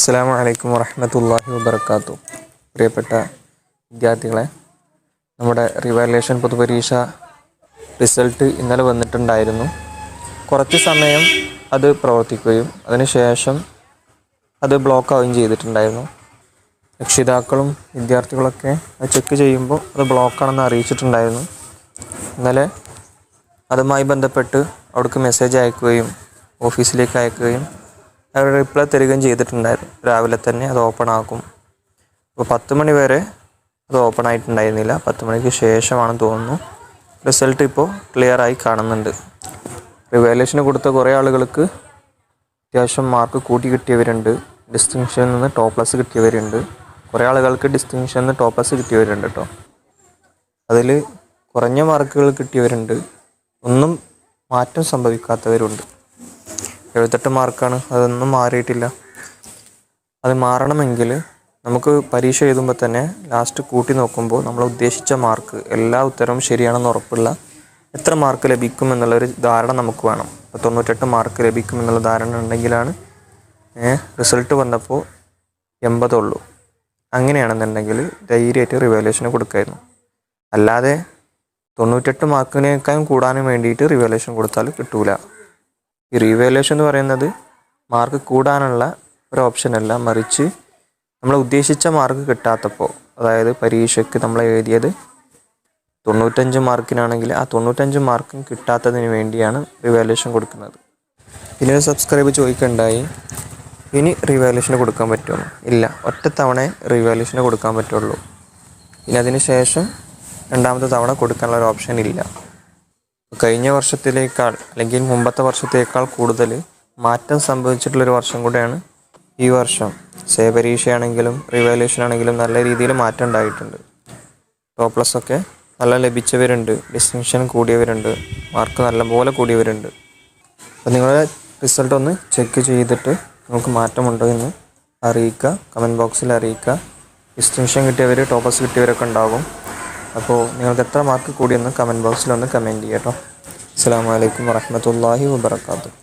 അസ്സലാമു അലൈക്കും വറഹ്മത്തുള്ളാഹി വബറകാതുഹു. പ്രിയപ്പെട്ട വിദ്യാർത്ഥികളെ, നമ്മുടെ റിവാലുവേഷൻ പൊതുപരീക്ഷ റിസൾട്ട് ഇന്നലെ വന്നിട്ടുണ്ടായിരുന്നു. കുറച്ച് സമയം അത് പ്രവർത്തിക്കുകയും അതിനുശേഷം അത് ബ്ലോക്ക് ആവുകയും ചെയ്തിട്ടുണ്ടായിരുന്നു. രക്ഷിതാക്കളും വിദ്യാർത്ഥികളൊക്കെ അത് ചെക്ക് ചെയ്യുമ്പോൾ അത് ബ്ലോക്കാണെന്ന് അറിയിച്ചിട്ടുണ്ടായിരുന്നു. ഇന്നലെ അതുമായി ബന്ധപ്പെട്ട് അവിടേക്ക് മെസ്സേജ് അയക്കുകയും ഓഫീസിലേക്ക് അയക്കുകയും അവർ റിപ്ലൈ തരികയും ചെയ്തിട്ടുണ്ടായിരുന്നു. രാവിലെ തന്നെ അത് ഓപ്പൺ ആക്കും. അപ്പോൾ 10 മണി വരെ അത് ഓപ്പൺ ആയിട്ടുണ്ടായിരുന്നില്ല. 10 മണിക്ക് ശേഷമാണെന്ന് തോന്നുന്നു റിസൾട്ട് ഇപ്പോൾ ക്ലിയറായി കാണുന്നുണ്ട്. റിവാലുവേഷന് കൊടുത്ത കുറേ ആളുകൾക്ക് അത്യാവശ്യം മാർക്ക് കൂട്ടി കിട്ടിയവരുണ്ട്. ഡിസ്റ്റിങ്ഷനിൽ നിന്ന് ടോപ്പ് പ്ലസ് കിട്ടിയവരുണ്ട്. കുറേ ആളുകൾക്ക് ഡിസ്റ്റിങ്ഷനിൽ നിന്ന് ടോപ്പ് പ്ലസ് കിട്ടിയവരുണ്ട് കേട്ടോ. അതിൽ കുറഞ്ഞ മാർക്കുകൾ കിട്ടിയവരുണ്ട്. ഒന്നും മാറ്റം സംഭവിക്കാത്തവരുണ്ട്. 78 മാർക്കാണ്, അതൊന്നും മാറിയിട്ടില്ല. അത് മാറണമെങ്കിൽ നമുക്ക് പരീക്ഷ എഴുതുമ്പോൾ തന്നെ ലാസ്റ്റ് കൂട്ടി നോക്കുമ്പോൾ നമ്മൾ ഉദ്ദേശിച്ച മാർക്ക്, എല്ലാ ഉത്തരവും ശരിയാണെന്ന് ഉറപ്പുള്ള എത്ര മാർക്ക് ലഭിക്കുമെന്നുള്ളൊരു ധാരണ നമുക്ക് വേണം. 98 മാർക്ക് ലഭിക്കുമെന്നുള്ള ധാരണ ഉണ്ടെങ്കിലാണ് റിസൾട്ട് വന്നപ്പോൾ 80 ഉള്ളൂ. അങ്ങനെയാണെന്നുണ്ടെങ്കിൽ ധൈര്യമായിട്ട് റിവാലുവേഷന് കൊടുക്കായിരുന്നു. അല്ലാതെ 98 മാർക്കിനേക്കാളും കൂടാനും വേണ്ടിയിട്ട് റിവാലുവേഷൻ കൊടുത്താൽ കിട്ടൂല. ഈ റിവാലുവേഷൻ എന്ന് പറയുന്നത് മാർക്ക് കൂടാനുള്ള ഒരു ഓപ്ഷനല്ല, മറിച്ച് നമ്മൾ ഉദ്ദേശിച്ച മാർക്ക് കിട്ടാത്തപ്പോൾ, അതായത് പരീക്ഷയ്ക്ക് നമ്മൾ എഴുതിയത് 95 മാർക്കിനാണെങ്കിൽ ആ 95 മാർക്കും കിട്ടാത്തതിന് വേണ്ടിയാണ് റിവാലുവേഷൻ കൊടുക്കുന്നത്. പിന്നെ സബ്സ്ക്രൈബ് ചോദിക്കണ്ടായി, ഇനി റിവാലുവേഷന് കൊടുക്കാൻ പറ്റുമോ? ഇല്ല, ഒറ്റ തവണ റിവാലുവേഷന് കൊടുക്കാൻ പറ്റുള്ളൂ. ഇനി അതിന് ശേഷം രണ്ടാമത്തെ തവണ കൊടുക്കാനുള്ള ഒരു ഓപ്ഷൻ ഇല്ല. കഴിഞ്ഞ വർഷത്തിലേക്കാൾ അല്ലെങ്കിൽ മുമ്പത്തെ വർഷത്തേക്കാൾ കൂടുതൽ മാറ്റം സംഭവിച്ചിട്ടുള്ളൊരു വർഷം കൂടെയാണ് ഈ വർഷം. പരീക്ഷയാണെങ്കിലും റിവാലുവേഷൻ ആണെങ്കിലും നല്ല രീതിയിൽ മാറ്റം ഉണ്ടായിട്ടുണ്ട്. ടോപ്പ് പ്ലസ് ഒക്കെ നല്ല ലഭിച്ചവരുണ്ട്, ഡിസ്റ്റിങ്ഷൻ കൂടിയവരുണ്ട്, മാർക്ക് നല്ലപോലെ കൂടിയവരുണ്ട്. അപ്പോൾ നിങ്ങളുടെ റിസൾട്ട് ഒന്ന് ചെക്ക് ചെയ്തിട്ട് നമുക്ക് മാറ്റമുണ്ടോ എന്ന് അറിയിക്കുക, കമൻറ്റ് ബോക്സിൽ അറിയിക്കുക. ഡിസ്റ്റിങ്ഷൻ കിട്ടിയവർ, ടോപ്പ് പ്ലസ് കിട്ടിയവരൊക്കെ ഉണ്ടാകും. അപ്പോൾ നിങ്ങൾക്ക് എത്ര മാർക്ക് കൂടിയെന്ന് കമൻറ്റ് ബോക്സിൽ ഒന്ന് കമൻറ്റ് ചെയ്യാം കേട്ടോ. അസ്സലാമു അലൈക്കും വറഹ്മത്തുള്ളാഹി വബറകാതുഹു.